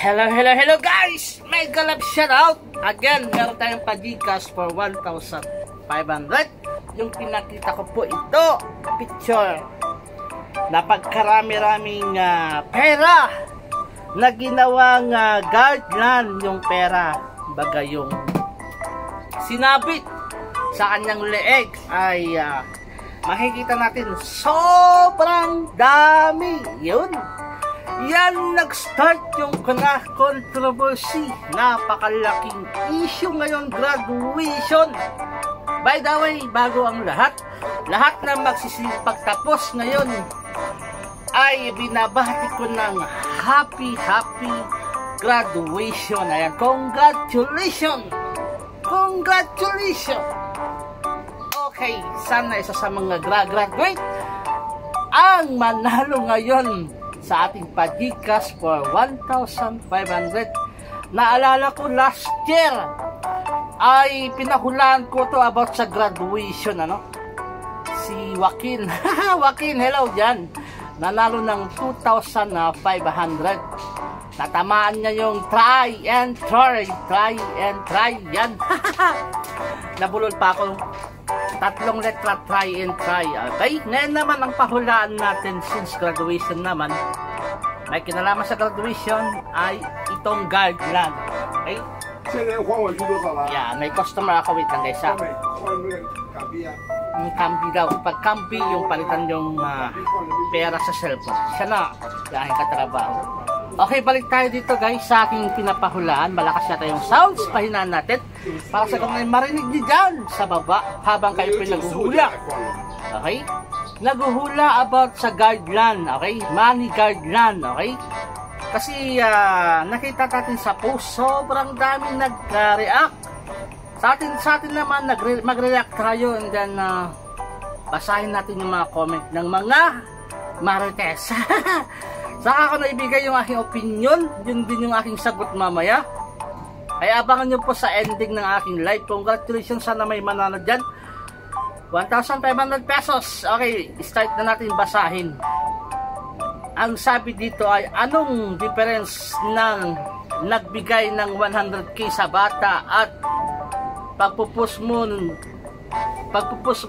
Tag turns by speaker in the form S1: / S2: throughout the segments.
S1: Hello, hello, hello guys! May galap shoutout! Again, meron tayong pa-Gcash for 1,500. Yung pinakita ko po ito, picture. Napagkarami-raming pera na ginawang guardland yung pera. Baga yung sinabit sa kanyang leeg ay makikita natin sobrang dami. Yun. Yan nag-start yung controversy. Napakalaking issue ngayon, graduation. By the way, bago ang lahat na magsisipagtapos ngayon ay binabati ko ng happy graduation. Ayan, congratulations! Congratulations! Okay, sana isa sa mga graduate ang manalo ngayon sa ating pa-Gcash for 1,500. Naalala ko last year ay pinahulaan ko to about sa graduation, ano? Si Joaquin. Joaquin, hello dyan. Nanalo ng 2,500. Natamaan niya yung try and try. Yan. Nabulol pa ako. 3 letra, try and try. Okay, ngayon naman ang pahulaan natin since graduation naman. May kinalaman sa graduation ay itong guardland. Okay? Yeah, may customer ako. Wait lang guys ha. Yung kambi daw. Pag kambi, yung palitan yung pera sa cellphone. Siya na. Dahil katrabaho. Okay, balik tayo dito guys sa aking pinapahulaan. Malakas yata yung sounds. Pahinaan natin. Para sa kung marinig niyo dyan sa baba habang kayo pinaguhula. Okay? Naguhula about sa guardland. Okay? Money guardland. Okay? Kasi nakita natin sa post, sobrang dami nag-react. Sa atin naman, mag-react tayo and then basahin natin yung mga comment ng mga marites. Saka ako naibigay yung aking opinion, yun din yung aking sagot mamaya. Ay abangan nyo po sa ending ng aking live. Congratulations, sana may manalo dyan. 1,500 pesos. Okay, start na natin basahin. Ang sabi dito ay, anong difference ng nagbigay ng 100k sa bata at pagpupus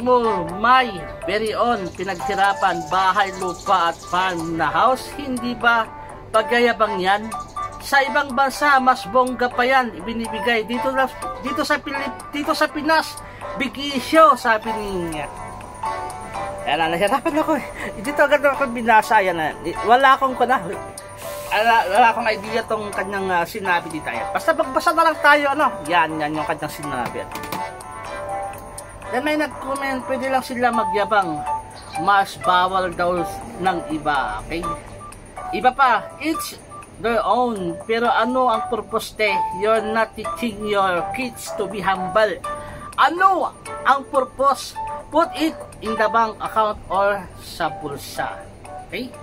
S1: mo may very on pinaghirapan, bahay, lupa at farm na house? Hindi ba pagyayabang yan? Sa ibang bansa mas bongga pa yan ibinibigay. Dito sa Pinas big issue, sabi niya. Ayan, nahirapan ako. Dito agad ako binasa. Yan, wala akong idea tong kanyang sinabi dito. Basta magbasa na lang tayo, ano? Yan yung kanyang sinabi. Then may nag-comment, pwede lang sila magyabang, mas bawal daw ng iba. Okay? Iba pa, each their own. Pero ano ang purpose te? You're not teaching your kids to be humble. Ano ang purpose? Put it in the bank account or sa bulsa. Okay?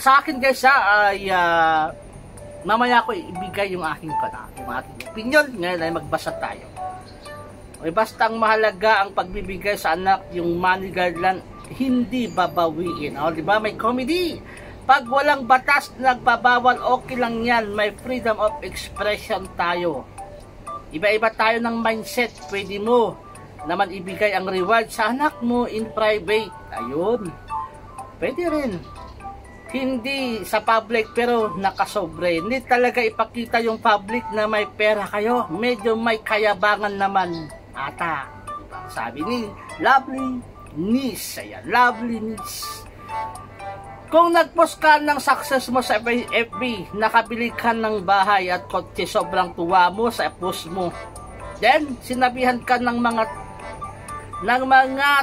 S1: Sa akin guys ay mamaya ko ibigay yung aking opinion. Ngayon ay magbasa tayo. Okay, basta ang mahalaga ang pagbibigay sa anak, yung money guardland hindi babawiin. O, diba? May comedy. Pag walang batas nagbabawal, okay lang yan. May freedom of expression tayo. Iba-iba tayo ng mindset. Pwede mo naman ibigay ang reward sa anak mo in private. Ayun. Pwede rin. Hindi sa public pero nakasobre. Hindi talaga ipakita yung public na may pera kayo. Medyo may kayabangan naman ata. Sabi ni Lovely Niece. Ayan, Lovely Niece. Kung nagpost ka ng success mo sa FB, nakabili ka ng bahay at kotse, sobrang tuwa mo sa post mo. Then, sinabihan ka ng mga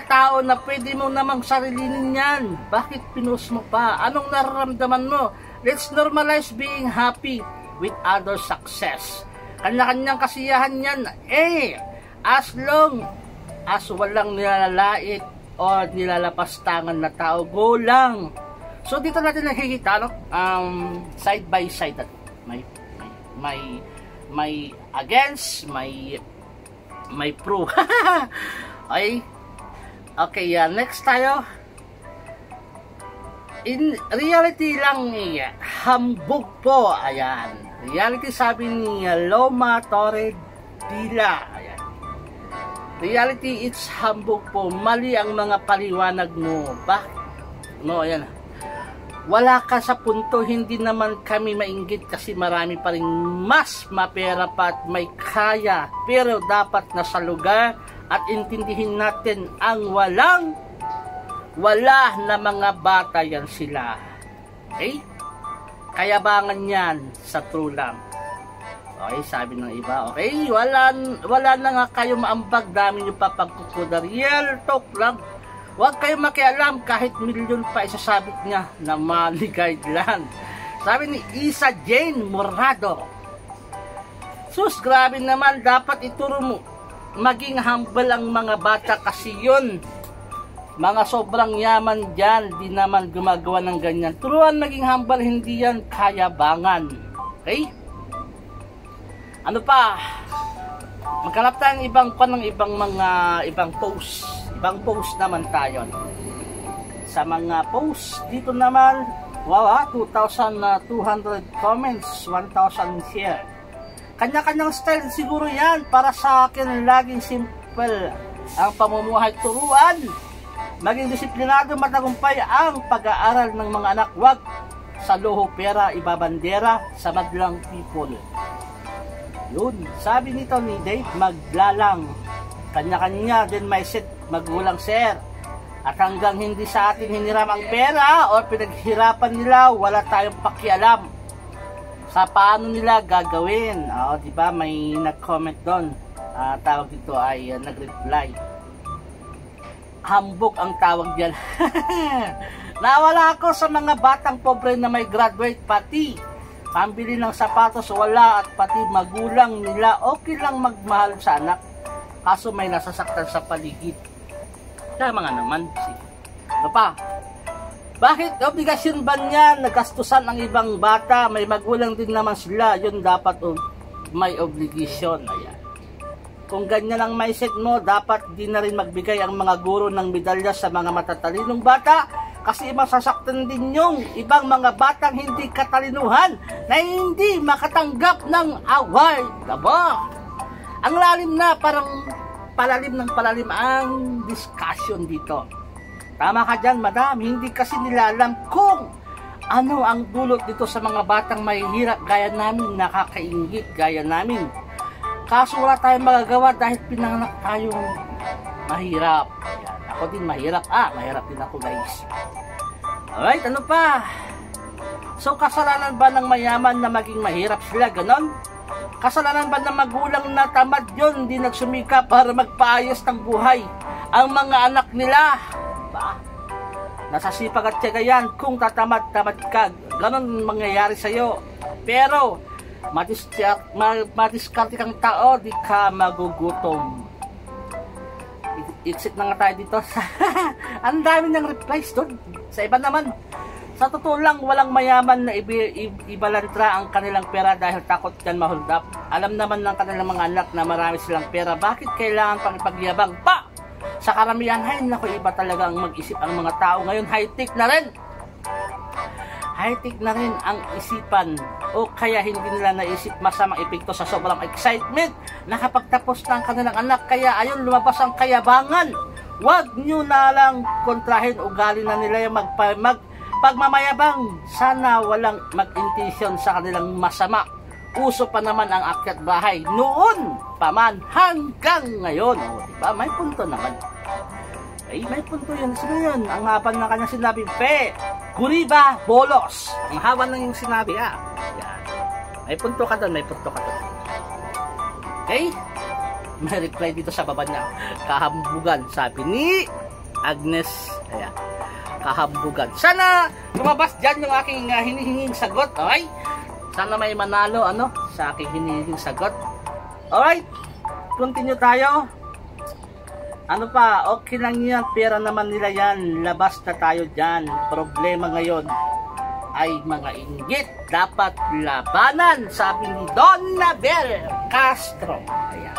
S1: tao na pwede mo namang sarilinin yan. Bakit pinost mo pa? Anong nararamdaman mo? Let's normalize being happy with other success. Kanya-kanyang kasiyahan yan. As long as walang nilalait o nilalapastangan na tao, go lang. So dito natin nakikita, no? Side by side. May against, may pro. Okay, next tayo. In reality lang hambog po. Ayan. Reality sabi ni Loma Torre Dila. Ayan. Reality, it's hambog po. Mali ang mga paliwanag mo. Bakit? No, ayan. Wala ka sa punto, hindi naman kami mainggit kasi marami pa rin mas mapera pa at may kaya. Pero dapat nasa lugar at intindihin natin ang wala na mga bata yan sila. Okay? Kayabangan yan sa true lang. Okay, sabi ng iba. Okay, wala na nga kayo maambag, dami nyo pa pagkukuda. Real talk lang. Huwag kayo makialam kahit milyon pa isasabit niya na mali guideline. Sabi ni Isa Jane Morado. Sus, grabe naman, dapat ituro mo maging humble ang mga bata kasi yun. Mga sobrang yaman dyan, di naman gumagawa ng ganyan. Turuan maging humble, hindi yan kayabangan. Okay? Ano pa? Maghanap tayo ng ibang post. Ibang post naman tayo. Sa mga post, dito naman, wow, 2,200 comments, 1,000 share. Kanya-kanyang style siguro yan. Para sa akin, laging simple ang pamumuhay. Turuan maging disiplinado, matagumpay ang pag-aaral ng mga anak. Wag sa loho pera ibabandera sa madlang people. Yun, sabi nito ni Dave Maglalang. Kanya-kanya din may set magulang sir. At hanggang hindi sa atin hiniram ang pera o pinaghirapan nila, wala tayong pakialam sa paano nila gagawin. Di ba may nag-comment doon. Tawag dito ay nag-reply. Hambog ang tawag diyan. Nawala ako sa mga batang pobre na may graduate pati pambili ng sapatos wala at pati magulang nila okay lang magmahal sa anak. Kaso may nasasaktan sa paligid. Tama nga naman. Ano pa? Bakit obligasyon ba niya nagastusan ang ibang bata? May magulang din naman sila. Yun dapat may obligation. Ayan. Kung ganyan ang mindset mo, dapat di na rin magbigay ang mga guro ng medalya sa mga matatalinong bata. Kasi masasaktan din yung ibang mga batang hindi katalinuhan na hindi makatanggap ng award. Diba? Ang lalim na, parang palalim ng palalim ang discussion dito. Tama ka dyan, madam. Hindi kasi nila alam kung ano ang dulot dito sa mga batang mahihirap gaya namin, nakakaingit gaya namin. Kaso wala tayong magagawa dahil pinanganak tayong mahirap. Yan. Ako din mahirap. Mahirap din ako, guys. Alright, ano pa? So, kasalanan ba ng mayaman na maging mahirap sila? Ganon? Kasalanan ba ng magulang na tamad yun, hindi nagsumika para magpaayos ng buhay ang mga anak nila? Ba? Nasasipag at tiyaga yan kung tatamad-tamad ka. Ganon mangyayari sa'yo. Pero, madiskarte kang tao, di ka magugutom. Exit na nga tayo dito. Ang dami ng replies doon. Sa iba naman, sa totoo lang, walang mayaman na ibalantra ang kanilang pera dahil takot yan ma-hold up. Alam naman ng kanilang mga anak na marami silang pera. Bakit kailangan pang ipagyabang pa? Sa karamihan, naku, iba talaga ang mag-isip ang mga tao. Ngayon, high-tech na rin. High-tech na rin ang isipan. O kaya hindi nila naisip masamang epekto sa sobrang excitement na kapag tapos na ang kanilang anak. Kaya ayun, lumabas ang kayabangan. Huwag nyo na lang kontrahin. Ugali na nila yung pagmamayabang. Sana walang mag-intention sa kanilang masama. Uso pa naman ang akyat bahay noon pa man hanggang ngayon. Diba? May punto naman. May punto yun. Sino yun? Ang haba ng kanyang sinabi. Guriba Bolos. Ang haba ng yung sinabi. Yan. May punto ka doon. Okay? May reply dito sa baba niya. Kahambugan. Sabi ni Agnes. Ayan. Kahambugan. Sana lumabas dyan yung aking hinihinging sagot. Okay? Sana may manalo sa aking hinihinging sagot. Alright? Continue tayo. Ano pa? Okay lang yan. Pera naman nila yan. Labas na tayo dyan. Problema ngayon ay mga inggit. Dapat labanan. Sabi ni Donna Bel Castro. Ayan.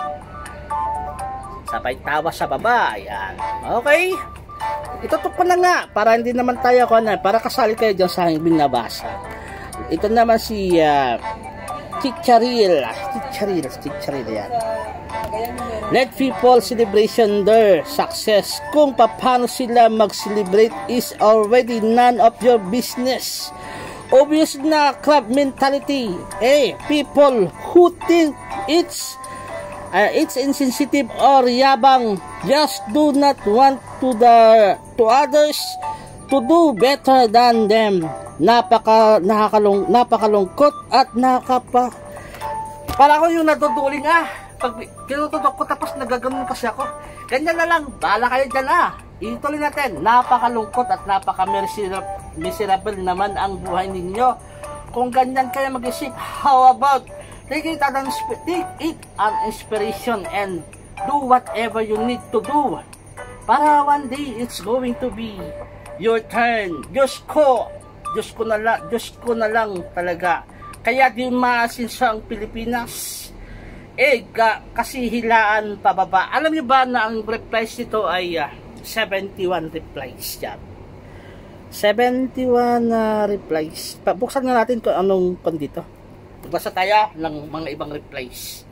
S1: Sabay tawa sa baba. Ayan. Okay. Itutok ko na nga para hindi naman tayo para kasali kayo dyan sa aking binabasa. Ito naman si Chicharil yan. Let people celebration their success. Kung paano sila mag-celebrate is already none of your business. Obvious na club mentality. People who think it's insensitive or yabang just do not want to others to do better than them. Napakalungkot at para ako yung naduduling pag tinututok ko tapos nagaganon kasi ako. Ganyan na lang, bahala kayo dyan ituloy natin. Napakalungkot at napaka-miserable naman ang buhay ninyo. Kung ganyan kayo mag-isip, how about take it an inspiration and do whatever you need to do para one day it's going to be your turn. Diyos ko na lang talaga. Kaya di maasin sa ang Pilipinas. Kasi hilaan pababa. Alam niyo ba na ang replies nito ay 71 replies yan. 71 replies. Buksan nga natin kung anong dito. Magbasa tayo ng mga ibang replies.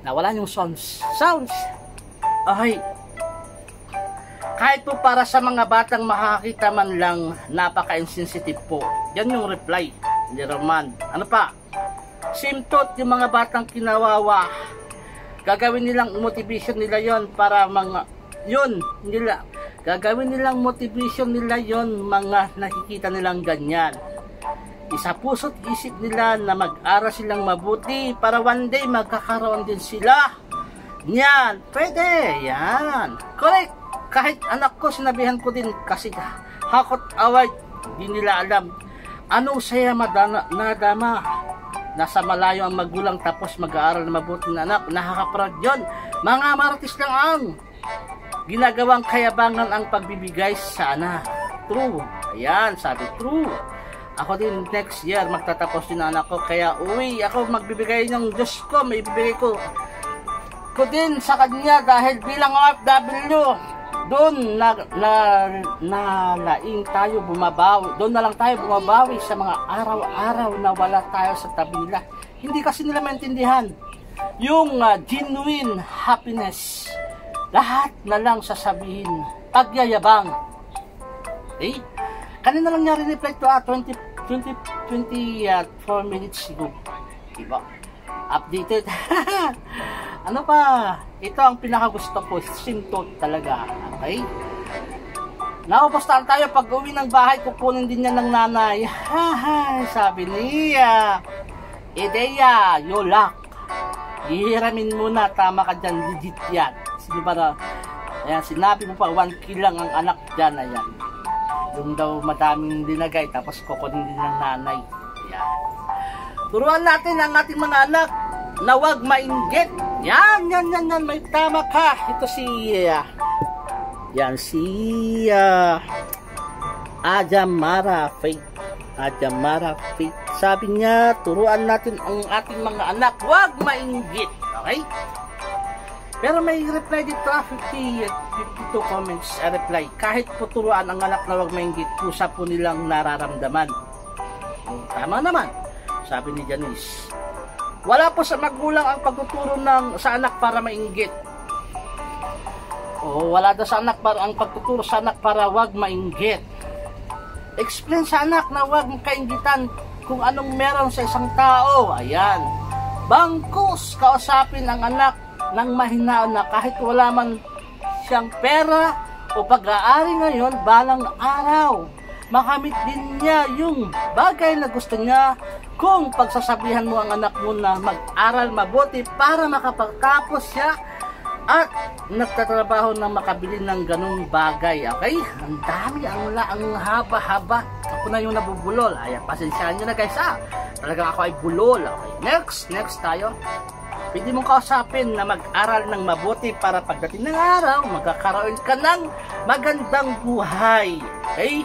S1: Nawala yung sounds. Okay. Kahit po para sa mga batang makakita man lang, napaka-insensitive po. Yan yung reply ni Roman. Ano pa? Simtot yung mga batang kinawawa. Gagawin nilang motivation nila yon para gagawin nilang motivation nila yon mga nakikita nilang ganyan. Isa puso't isip nila na mag-aral silang mabuti para one day magkakaroon din sila. Yan, pwede. Yan. Correct. Kahit anak ko, sinabihan ko din kasi hakot away, di nila alam. Anong saya nadama? Nasa malayo ang magulang tapos mag-aaral na mabuti na anak. Nakaka-proud yun. Mga marites lang ang ginagawang kayabangan ang pagbibigay sa anak. True. Ayan, sabi true. Ako din next year magtatapos din ang anak ko. Kaya ako magbibigay ng Diyos ko. May ibibigay ko din sa kanya dahil bilang OFW. Doon na lang tayo bumabawi sa mga araw-araw na wala tayo sa tabi nila. Hindi kasi nila maintindihan yung genuine happiness. Lahat na lang sasabihin pagyayabang. Kanina lang niya rin-reply to 24 minutes ago. Diba? Updated. Ano pa? Ito ang pinakagusto ko. Simtot talaga. Okay? Naupustahan tayo pag uwi ng bahay. Kukunin din niya ng nanay. Sabi niya. Ideya, yolak. Hihiramin muna. Tama ka dyan. Legit yan. Sino ba na? Ayan, sinabi mo pa 1 kilo lang ang anak dyan. Ayan. Yung daw madaming dinagay. Tapos kukunin din ng nanay. Ayan. Turuan natin ang ating mga anak na wag mainggit. Yan, may tama ka. Ito si Ajamara Faith. Sabi niya, turuan natin ang ating mga anak, wag mainggit. Okay? Pero may reply dito, 52 comments, reply. Kahit po turuan ang anak na wag mainggit, pusa po nilang nararamdaman. Tama naman, sabi ni Janice. Wala po sa magulang ang pagtuturo sa anak para mainggit. Wala daw sa anak ang pagtuturo sa anak para wag mainggit. Explain sa anak na wag kainggitan kung anong meron sa isang tao. Ayan. Bangkus, kausapin ang anak ng mahinaan na kahit wala man siyang pera o pag-aari ngayon, balang araw makamit din niya yung bagay na gusto niya kung pagsasabihan mo ang anak mo na mag-aral mabuti para makapagtapos siya at nagtatrabaho na makabili ng ganung bagay. Okay? Ang dami, ang haba-haba. Ako na yung nabubulol. Ayan, pasensyahan nyo na guys Talagang ako ay bulol. Okay, next tayo. Pwede mong kausapin na mag-aral ng mabuti para pagdating ng araw, magkakaroon ka ng magandang buhay. Okay?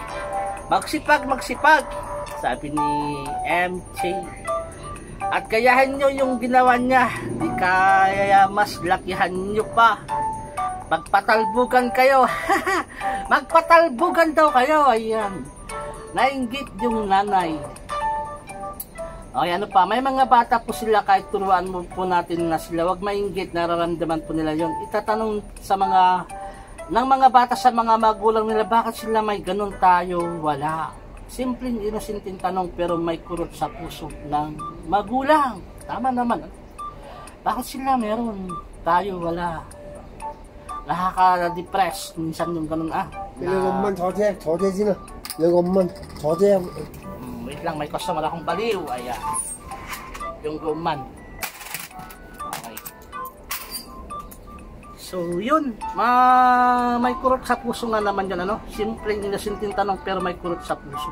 S1: Magsipag. Sabi ni MJ. At gayahin nyo yung ginawa niya. Di kaya mas lakihan nyo pa. Magpatalbugan kayo. Magpatalbugan daw kayo. Ayan. Nainggit yung nanay. Okay, ano pa? May mga bata po sila, kahit turuan mo po natin na sila, wag mainggit, nararamdaman po nila yon. Itatanong sa ng mga bata sa mga magulang nila, bakit sila may ganun tayo? Wala. Simpleng inosenteng tanong pero may kurot sa puso ng magulang. Tama naman. Bakit sila meron? Tayo wala. Nakaka-depress minsan yung ganun
S2: yung 엄만 저대지는 yung 엄만 저대
S1: wait lang, may customer akong baliw. Ayan. Yung guman. Okay. So yun, may kurot sa puso nga naman yan, ano? Simpleng inosenteng tanong pero may kurot sa puso.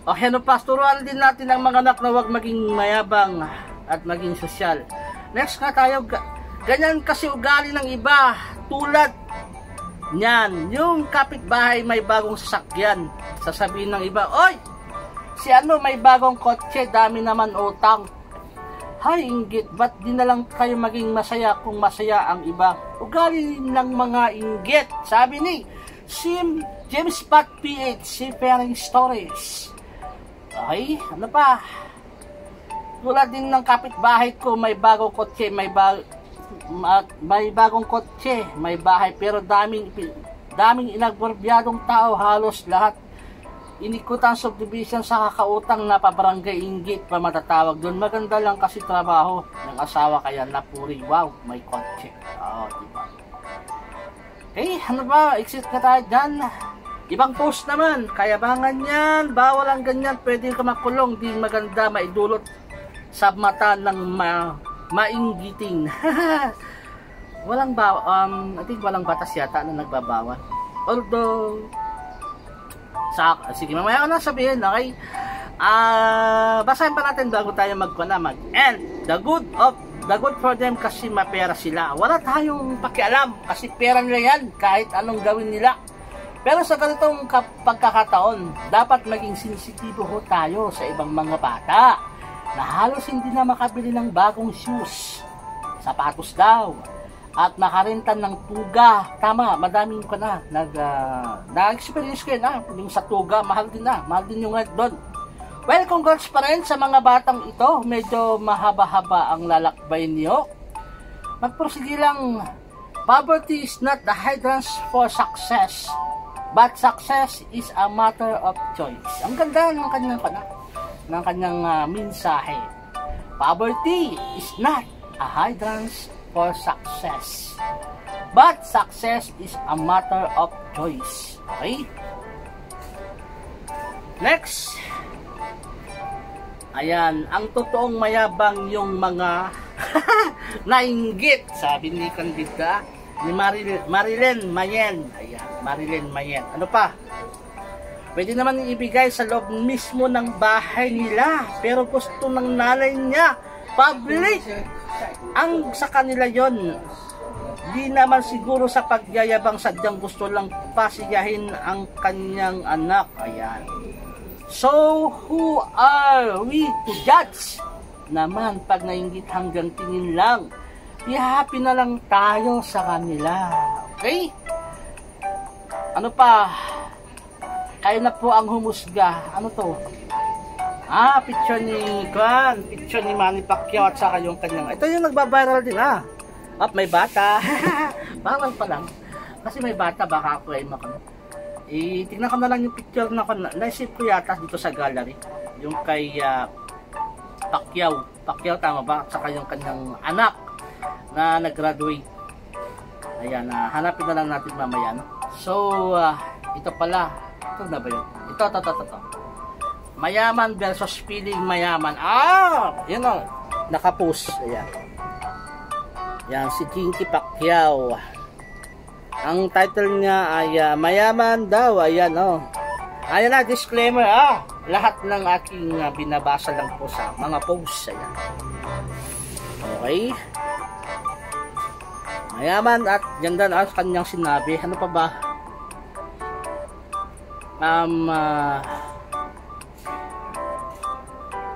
S1: Okay, ano, pastoral din natin ang mga anak na huwag maging mayabang at maging sosyal. Next nga tayo, ganyan kasi ugali ng iba. Tulad niyan, yung kapitbahay may bagong sasakyan. Sasabihin ng iba, oy, si ano may bagong kotse, dami naman utang. Hay, inggit, ba't di na lang kayo maging masaya kung masaya ang iba? Ugali ng mga inggit. Sabi ni James Pat PH, Seafaring Stories. Okay, ano pa? Tulad din ng kapitbahay ko, may bagong kotse, may bagong kotse, may bahay, pero daming inagborbyadong tao, halos lahat inikutan subdivision sa kakautang na pabarangay, inggit pa matatawag doon. Maganda lang kasi trabaho ng asawa kaya napuri, wow, may kotse. Diba? Okay, ano ba? Exit ka tayo dyan. Ibang post naman, kayabangan yan, bawal ang ganyan, pwede ka makulong, di maganda, maidulot sa mata ng mainggiting. Walang I think walang batas yata na nagbabawal. Although, sige, mamaya ko na sabihin, okay? Basahin pa natin bago tayo mag-end. The good for them kasi mapera sila. Wala tayong pakialam kasi pera nila yan, kahit anong gawin nila. Pero sa ganitong pagkakataon, dapat maging sensitibo ho tayo sa ibang mga bata na halos hindi na makabili ng bagong shoes, sapatos daw, at makarentan ng tuga. Tama, madaming ko na na-experience ko na yung sa tuga, mahal din yung rent doon. Well, congrats pa rin sa mga batang ito. Medyo mahaba-haba ang lalakbay niyo. Magprosige lang. Poverty is not the hindrance for success, but success is a matter of choice. Ang ganda ng kanyang mensahe. Poverty is not a hindrance for success, but success is a matter of choice. Okay? Next. Ayan, ang totoong mayabang yung mga nainggit, sabi ni Candida, ni Marilyn Mayen. Ayan, Marilyn Mayen. Ano pa? Pwede naman ibigay sa loob mismo ng bahay nila, pero gusto ng nanay niya public. Ang sa kanila yon, di naman siguro sa pagyayabang, sadyang gusto lang pasiyahin ang kanyang anak. Ayan. So, who are we to judge? Naman, pag nainggit hanggang tingin lang, i-happy na lang tayo sa kanila. Okay? Ano pa? Kayo na po ang humusga. Ano to? Picture ni Manny Pacquiao at saka yung kanyang. Ito yung nagbabiral din may bata. Bawal pa lang. Kasi may bata, baka ako ay tingnan ko na lang yung picture na naisip ko yata dito sa gallery. Yung kay Pacquiao. Pacquiao, tama ba? At saka yung kanyang anak na nag-graduate. Ayan, hanapin na lang natin mamaya. No? So, ito pala. Ito na ba yun? Ito. Mayaman versus feeling mayaman. Yun o. Nakapost. Ayan. Yan, si Jinky Pacquiao. Ang title niya ay mayaman daw. Ayan o. Ayan na, disclaimer. Lahat ng aking binabasa lang po sa mga posts. Ayan. Okay. Mayaman at ganda na kanyang sinabi. Ano pa ba?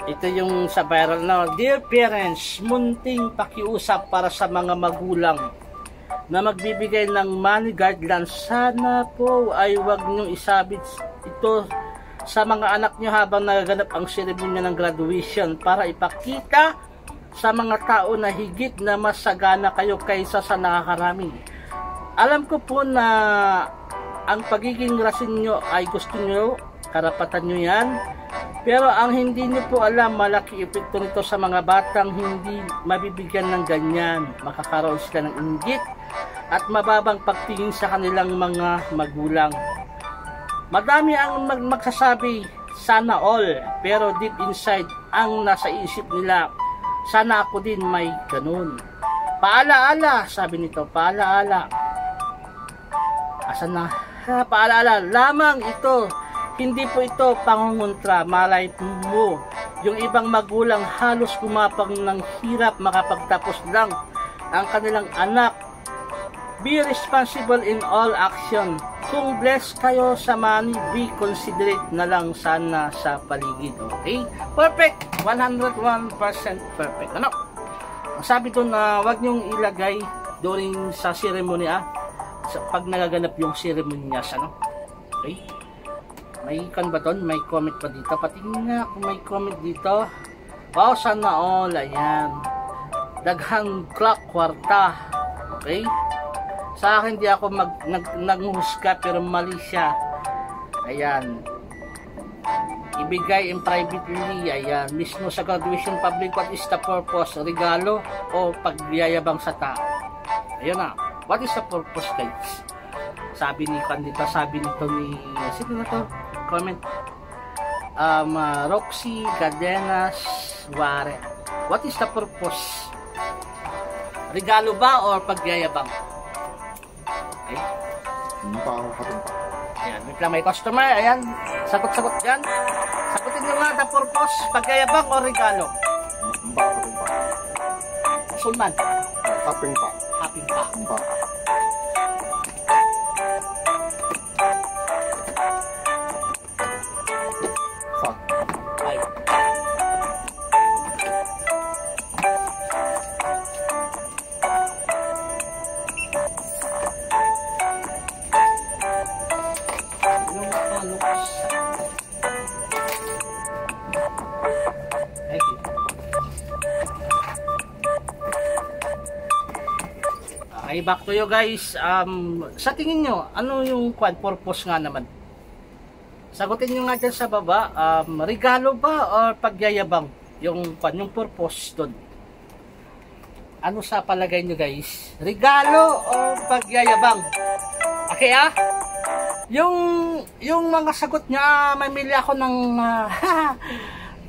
S1: Ito yung sa viral na, Dear parents, munting pakiusap para sa mga magulang na magbibigay ng money guidelines. Sana po ay wag niyong isabit ito sa mga anak niyo habang nagaganap ang seremonya ng graduation para ipakita sa mga tao na higit na mas sagana kayo kaysa sa nakakarami. Alam ko po na ang pagiging rason nyo ay gusto nyo, karapatan nyo yan, pero ang hindi nyo po alam, malaki epekto nito sa mga batang hindi mabibigyan ng ganyan. Makakaroon sila ng inggit at mababang pagtingin sa kanilang mga magulang. Madami ang magsasabi, sana all, pero deep inside, ang nasa isip nila, sana ako din may ganun. Paalaala, sabi nito, paalaala. Asan na? Paalaala, lamang ito. Hindi po ito pangungontra. Malay mo, yung ibang magulang halos gumapang ng hirap makapagtapos lang ang kanilang anak. Be responsible in all action. Kung blessed kayo sa money, be considerate na lang sana sa paligid. Okay? Perfect! 101% perfect. Ano? Ang sabi doon na wag niyong ilagay during sa ceremony pag nagaganap yung ceremony niya, ano? Okay? May kan ba doon? May comment pa dito? Patingin nga kung may comment dito. Wow, sana all. Ayan. Daghang clock kwarta. Okay? Sa akin di ako naghuhusga pero mali siya. Ayan. Ibigay in privately. Ayan. Mismo sa graduation public, what is the purpose? Regalo o pagyayabang sa tao? Ayun na. What is the purpose, guys? Sabi ni Kandita, sabi nito ni sino na to? Comment. Roxy Cadenas Ware. What is the purpose? Regalo ba or pagyayabang? Okay.
S2: Tumpa ako katumpa.
S1: Ayan, may customer. Ayan, sagot-sagot yan. Sagutin nyo nga the purpose, pagyayabang o regalo?
S2: Tumpa ako katumpa.
S1: Sulman.
S2: Kaping pa.
S1: Kaping pa.
S2: Tumpa. Fuck.
S1: Ay. Okay, back to you guys. Sa tingin nyo, ano yung purpose nga naman? Sagutin nyo nga dyan sa baba, regalo ba or pagyayabang? Yung purpose doon. Ano sa palagay nyo guys? Regalo o pagyayabang? Okay yung mga sagot niya, mamili ako ng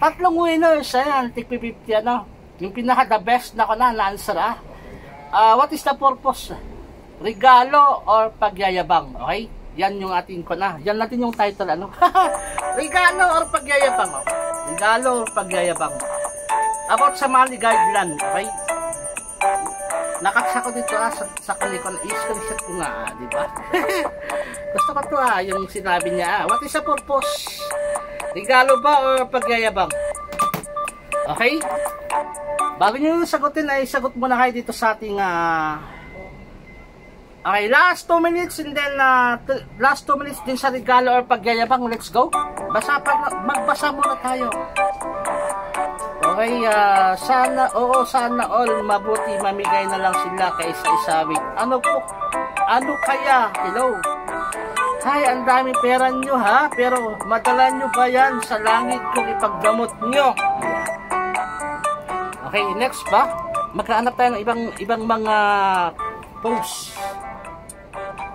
S1: tatlong winners. Ayan, tig 50 ano. Yung pinaka the best na ko na answer what is the purpose? Regalo or pagyayabang? Okay? Yan yung ating ko na. Yan natin yung title ano. Regalo or pagyayabang? Regalo or pagyayabang? About sa money guideline, okay? Nakaksa ko dito sa kalikon. I-screenshot ko nga, di ba? Gusto ko to yung sinabi niya. What is the purpose? Regalo ba or pagyayabang? Okay? Bago nyo sagutin ay sagot muna kayo dito sa ating okay, last 2 minutes and then last 2 minutes din sa regalo or pagyayabang. Let's go. Magbasa muna tayo. Okay, sana all mabuti mamigay na lang sila kaysa isawig. Ano kaya? Hello. Hay, ang daming pera nyo pero madala nyo ba yan sa langit kung ipagdamot nyo? Okay, next ba? Magkahanap tayo ng ibang mga post.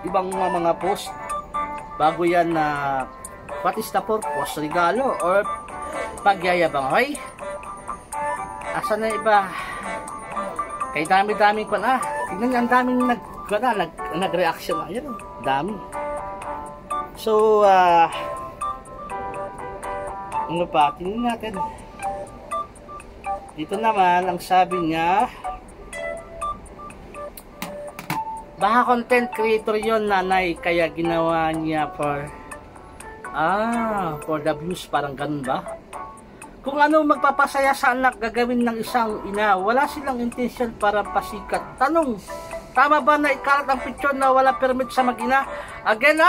S1: Ibang mga post. Bago yan what is the purpose? Regalo or pagyayabang? Okay? Asan na iba? Kay dami-dami ko na. Tignan niyo, ang daming nag-reaction. Ayan, dami. So, ano pa? Tingnan natin. Dito naman, ang sabi niya, baka content creator yon nanay, kaya ginawa niya for the views, parang ganun ba? Kung ano magpapasaya sa anak gagawin ng isang ina, wala silang intention para pasikat. Tanong, Tama ba na ikalat ang picture na wala permit sa mag-ina? Again,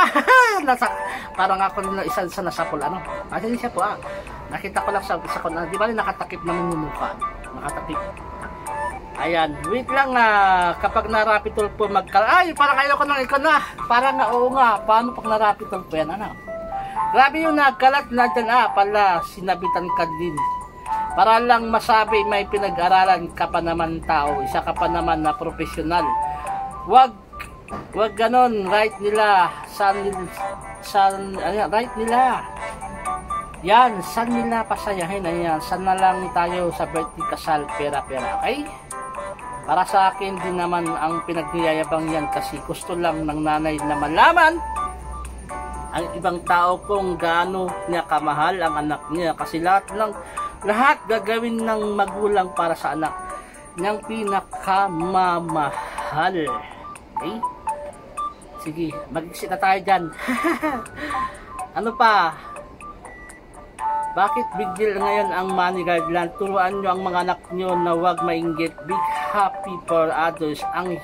S1: parang ako rin na isa sa nasapol, ano? Kasi siya po, nakita ko lang sa ko na, di ba nakatakip naman yung mukha? Nakatakip. Ayan, wait lang, kapag na-rapid po ay, parang ayaw ko nang ikaw na. Parang oo nga, paano pag na-rapid po yan, ano? Grabe yung nagkalat na dyan, pala, sinabitan ka din. Para lang masabi may pinag-aralan ka pa naman tao, isa ka pa naman na profesional. Wag ganon, right nila, right nila. Yan, saan nila pasayahin, ayan, saan na lang tayo sa birthday kasal, pera, okay? Para sa akin din naman ang pinagniyayabang yan kasi gusto lang ng nanay na malaman ang ibang tao kung gaano niya kamahal ang anak niya kasi lahat gagawin ng magulang para sa anak niyang pinakamamahal. Okay? Sige, mag-exit na tayo dyan. Ano pa? Bakit big deal ngayon ang money guideline? Turuan nyo ang mga anak nyo na huwag mainggit. Big happy for others. Ang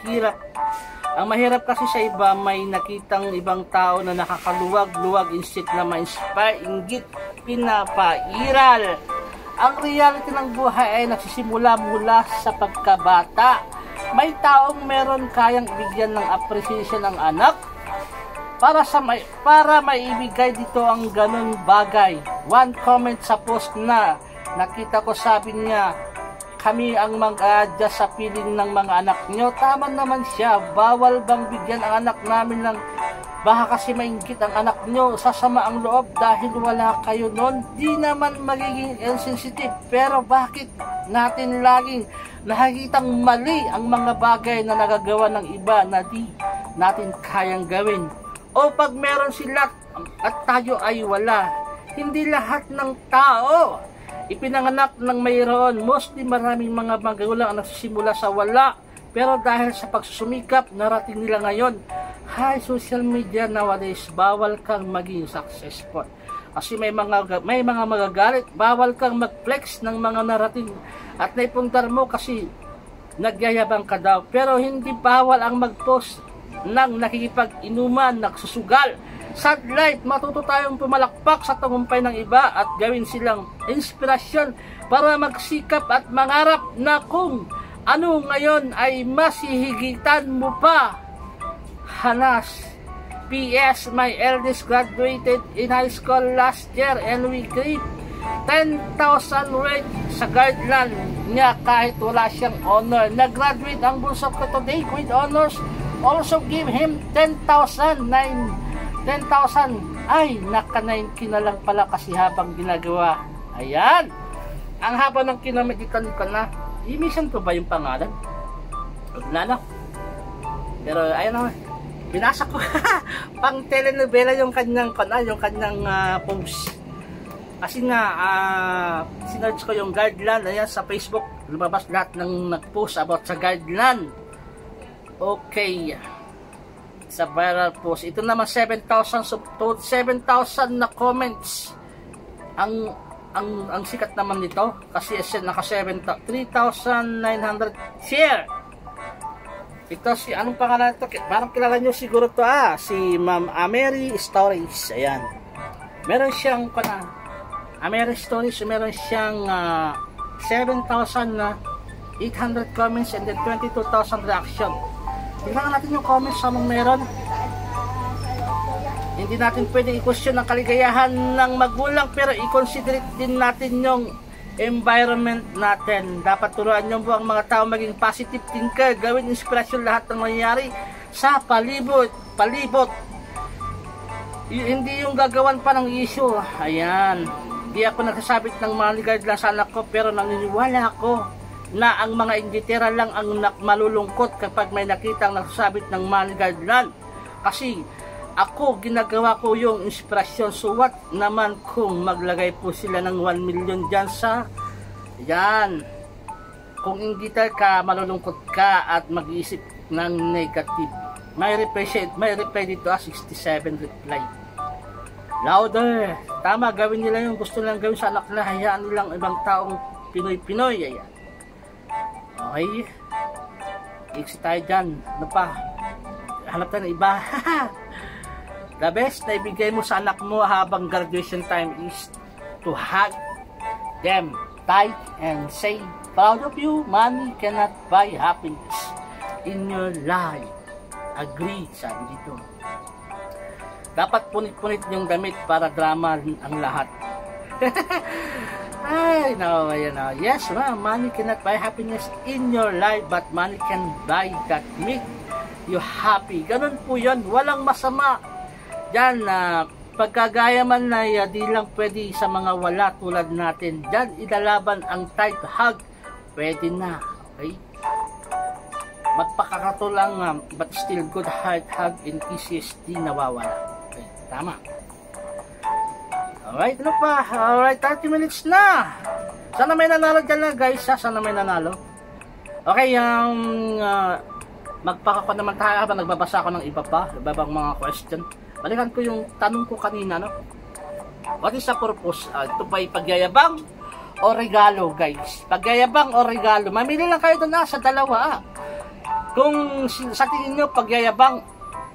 S1: mahirap kasi sa iba, may nakitang ibang tao na nakakaluwag-luwag instead na ma-inspire, inggit, pinapairal. Ang reality ng buhay ay nagsisimula mula sa pagkabata. May taong meron kayang bigyan ng appreciation ng anak para maibigay dito ang ganun bagay. One comment sa post na nakita ko, sabi niya, kami ang mag-a-adjust sa feeling ng mga anak nyo. Tama naman siya. Bawal bang bigyan ang anak namin ng baka kasi mainggit ang anak nyo, sasama ang loob dahil wala kayo nun? Di naman magiging insensitive. Pero bakit natin laging nakikitang mali ang mga bagay na nagagawa ng iba na di natin kayang gawin? O pag meron sila at tayo ay wala. Hindi lahat ng tao ipinanganak ng mayroon. Mostly maraming mga magulang ang nagsisimula sa wala. Pero dahil sa pagsusumikap, narating nila ngayon. Hi, social media nowadays, bawal kang maging successful. Kasi may mga magagalit, bawal kang mag-flex ng mga narating at naipundar mo kasi nagyayabang ka daw. Pero hindi bawal ang mag-post ng nakikipag-inuman, nagsusugal. Sad life, matuto tayong pumalakpak sa tagumpay ng iba at gawin silang inspirasyon para magsikap at mangarap na kung ano ngayon ay masihigitan mo pa. Hanas. PS, my eldest graduated in high school last year and we gave 10,000 rate sa guideline niya kahit wala siyang honor. Nag-graduate ang bunso ko today with honors. Also give him 10,000. Ay, naka-9K na lang pala kasi habang ginagawa. Ayan. Ang haba ng kinameditan ko na. Imisan ko ba yung pangalan? Wala na. Pero ayun naman. Binasa ko. Pang telenovela yung kanyang post. Kasi nga, sinerge ko yung guideline. Ayan, sa Facebook. Lumabas lahat ng nag-post about sa guideline. Okay. Sa viral post. Ito naman 7,000 na comments. Ang sikat naman nito kasi naka 3,900 share. Ito si anong pangalan ito? Parang kilala nyo siguro to, si Ma'am Amery Stories. Ayan. Meron siyang Amery Stories, meron siyang 7,800 comments and then 22,000 reaction. Tingnan natin yung comments sa anong meron. Hindi natin pwedeng i-question ang kaligayahan ng magulang pero i-consider din natin yung environment natin. Dapat turuan nyo po ang mga tao maging positive thinker. Gawin inspirasyon lahat ng nangyayari sa palibot. Hindi yung gagawan pa ng issue. Ayan. Hindi ako nagsasabit ng mga guideline sa anak ko pero naniniwala ako na ang mga inditera lang ang malulungkot kapag may nakitang nagsasabit ng money guideline. Kasi ako, ginagawa ko yung inspirasyon. So what naman kung maglagay po sila ng 1 million dyan sa yan. Kung inditer ka, malulungkot ka at mag-iisip ng negative. May reply dito 67 reply. Louder. Tama, gawin nila yung gusto nilang gawin sa anak nila. Hayaan nilang ibang taong Pinoy. Ayan. Okay. exit tayo dyan. Ano pa? Hanap tayo ng iba. The best na ibigay mo sa anak mo habang graduation time is to hug them tight and say, proud of you. Money cannot buy happiness in your life. Agree, sabi dito. Dapat punit-punit yung damit para drama ang lahat. Ay, no, ayan na. Yes, money cannot buy happiness in your life, but money can buy that make you happy. Ganun po yan. Walang masama. Yan, pagkagaya man na di lang pwede sa mga wala tulad natin. Yan, idalaban ang tight hug. Pwede na. Okay? Magpakakato lang, but still good heart hug and kisses di nawawala. Okay, tama. Alright, ano pa? Alright, 30 minutes na. Sana may nanalo dyan na guys, ha? Sana may nanalo. Okay, magpakako naman tayo habang nagbabasa ako ng iba pa, ibabang mga question. Balikan ko yung tanong ko kanina, no? What is the purpose? Ito ba'y pagyayabang o regalo, guys? Pagyayabang o regalo? Mamili lang kayo doon sa dalawa, Kung sa tingin nyo pagyayabang,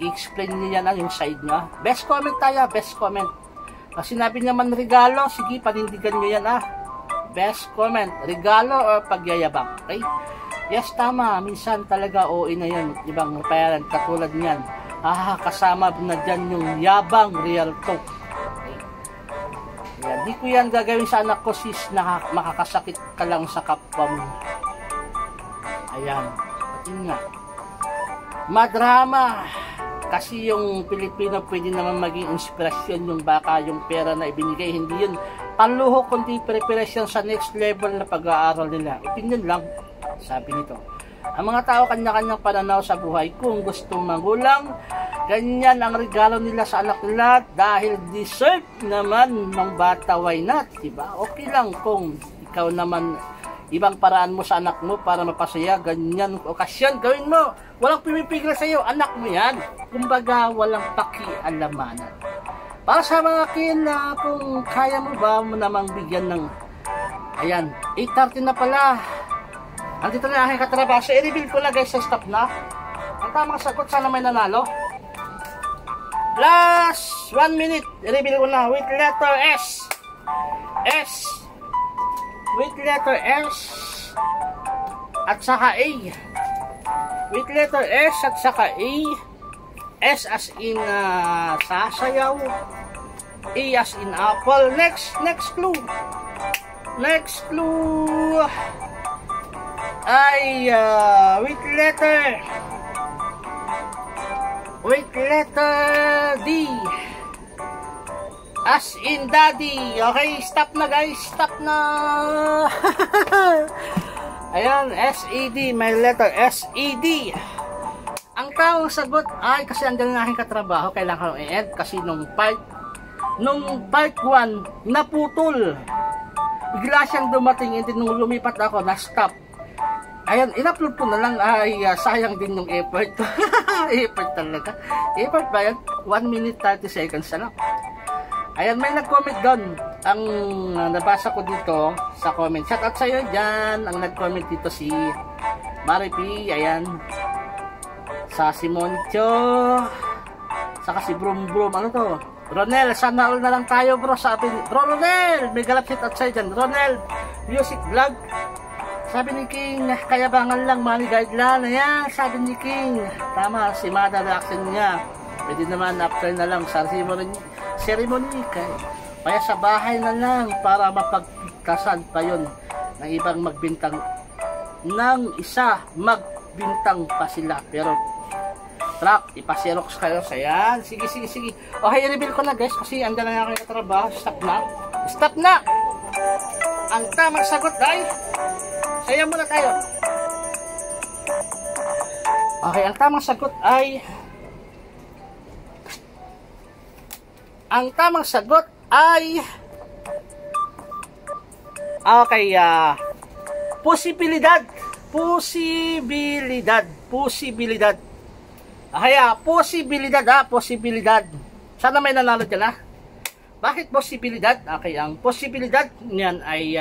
S1: i-explain niyo yan yung side nyo. Best comment tayo, best comment. Kasi sinabi naman regalo, sige, panindigan nyo yan, Best comment, regalo o pagyayabang. Okay? Yes, tama. Minsan talaga OA na yan. Ibang parent, katulad niyan. Kasama na dyan yung yabang real talk. Okay? Yan. Di ko yan gagawin sa anak ko, sis, na makakasakit ka lang sa kapwa mo. Ayan. Yun nga. Madrama. Kasi yung Pilipino pwede naman maging inspirasyon yung baka yung pera na ibinigay. Hindi yun panluho kundi preparation sa next level na pag-aaral nila. Opinion lang, sabi nito. Ang mga tao kanya-kanyang pananaw sa buhay. Kung gustong magulang, ganyan ang regalo nila sa anak nila dahil deserve naman ng bata, why not? Diba? Okay lang kung ikaw naman ibang paraan mo sa anak mo para mapasaya, ganyan okasyon, gawin mo. Walang pumipigil sa iyo, anak mo yan. Kumbaga, walang pakialamanan. Para sa mga kin na kung kaya mo ba mo namang bigyan ng, ayan, 8:30 na pala. Andito na aking katrabaho. So, i-reveal ko na guys sa stop na. Ang tamang sagot, sana may nanalo. Last 1 minute, i-reveal ko na with letter S. S. With letter S at saka A. With letter S at saka A. S as in sasayaw. A as in apple. Next clue. Next clue ay with letter D. As in daddy. Okay, stop na guys. Stop na. Ayan, S-E-D. May letter S-E-D. Ang tamang sagot ay, kasi andyan na aking katrabaho, kailangan ko i-end kasi nung part 1 naputol. Bigla siyang dumating, and nung lumipat ako, na-stop. Ayan, in-upload ko na lang, ay sayang din yung effort. Effort talaga. Effort ba yan? 1 minute 30 seconds na lang. Ayan, may nag-comment doon. Ang nabasa ko dito sa comment. Shout out sa'yo dyan. Ang nag-comment dito si Maripi. Ayan. Sa si Moncho. Saka si Brum Brum. Ano to? Ronel, sana all na lang tayo bro. Sabi ni Bro Ronel. May galap shout out sa'yo dyan. Ronel, music vlog. Sabi ni King, kayabangan lang, money guideline. Ayan, sabi ni King. Tama, si Mada reaction niya. Pwede naman after na lang sa ceremony kaya sa bahay na lang para mapagpigtasan pa yun ng ibang magbintang ng isa magbintang pa sila. Pero trap, ipasirox kayo sa yan. Sige. Okay, i-reveal ko na guys kasi andyan na ako yung trabaho. Stop na. Ang tamang sagot ay saya muna tayo. Okay, ang tamang sagot ay okay, posibilidad. Posibilidad. Sana may nanalo dyan, Bakit posibilidad? Okay, ang posibilidad niyan ay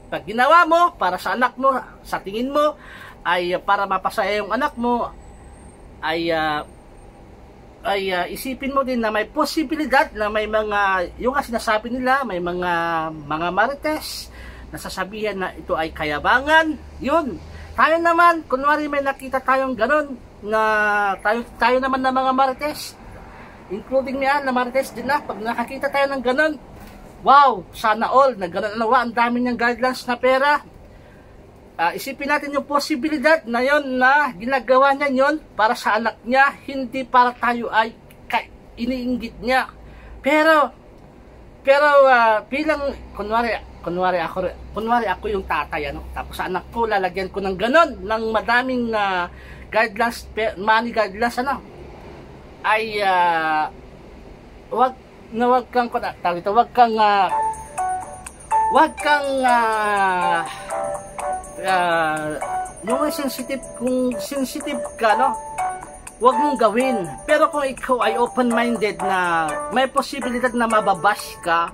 S1: Pag ginawa mo para sa anak mo, sa tingin mo ay para mapasaya yung anak mo, ay isipin mo din na may posibilidad na may mga, yung sinasabi nila, may mga marites na sasabihan na ito ay kayabangan. Yun, tayo naman, kunwari may nakita tayong ganun, na tayo naman na mga marites, including niya na marites din na, pag nakakita tayo ng ganun, wow, sana all, na ganun, ang dami niyang guidelines na pera. Isipin natin yung posibilidad na yon na ginagawa niya yon para sa anak niya, hindi para tayo ay iniinggit niya. Pero bilang kunwari ako yung tatay, ano, tapos sa anak ko lalagyan ko ng ganon, ng madaming guidelines, money guidelines, ano, ay wag kang yung sensitive, kung sensitive ka, no, wag mong gawin. Pero kung ikaw ay open-minded na may posibilidad na mababash ka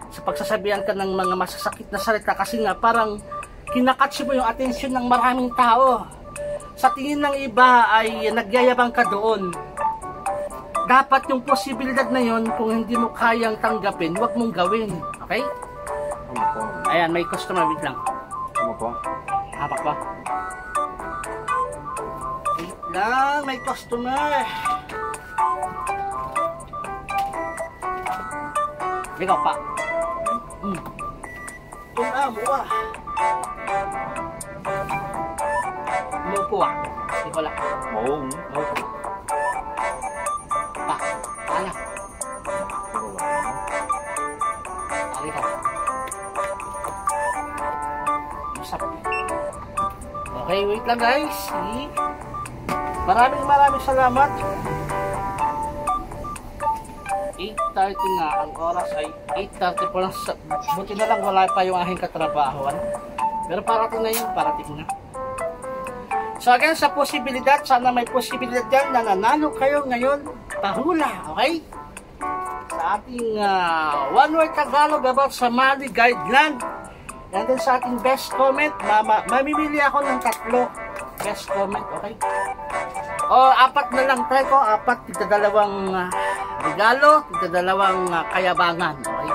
S1: sa pagsasabihan ka ng mga masasakit na salita, kasi nga parang kinakatsi mo yung atensyon ng maraming tao, sa tingin ng iba ay nagyayabang ka doon. Dapat yung posibilidad na yon, kung hindi mo kayang tanggapin, wag mong gawin. Okay? Ayan, may customer, wait lang.
S2: Ano po?
S1: Hapak ba? Wait lang, may customer. Ikaw pa. Mo po ikaw lang.
S2: Oo.
S1: Pa, ala. Ikaw. Okay, wait lang guys. Maraming salamat. 8:30 nga, ang oras ay 8:30 po lang. Buti na lang wala pa yung aking katrabahoan. Pero parating na yun, parating na. So again, sa posibilidad, sana may posibilidad dyan na nanalo kayo ngayon. Pahula, okay? Sa ating One Word Tagalog about sa money guideline. And then sa ating best comment, mamimili ako ng 3 best comment, okay? O 4 na lang, try ko 4, tigdadalawang regalo, tigdadalawang kayabangan, okay?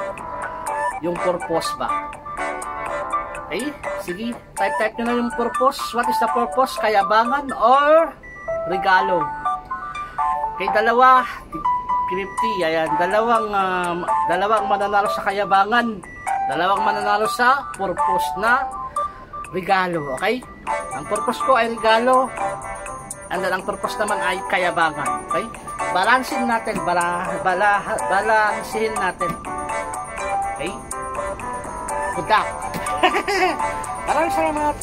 S1: Yung purpose ba? Okay, sige, type nyo na yung purpose. What is the purpose? Kayabangan or regalo? Okay, dalawa, 50, ayan, dalawang mananalo sa kayabangan, dalawang mananalo sa purpose na regalo, okay? Ang purpose ko ay regalo, and then ang purpose naman ay kayabangan, okay? Balansin natin, balansin natin, okay? Good luck! Maraming salamat!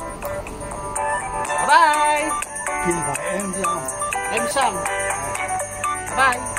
S1: Bye-bye!
S2: Kim ba?
S1: Bye!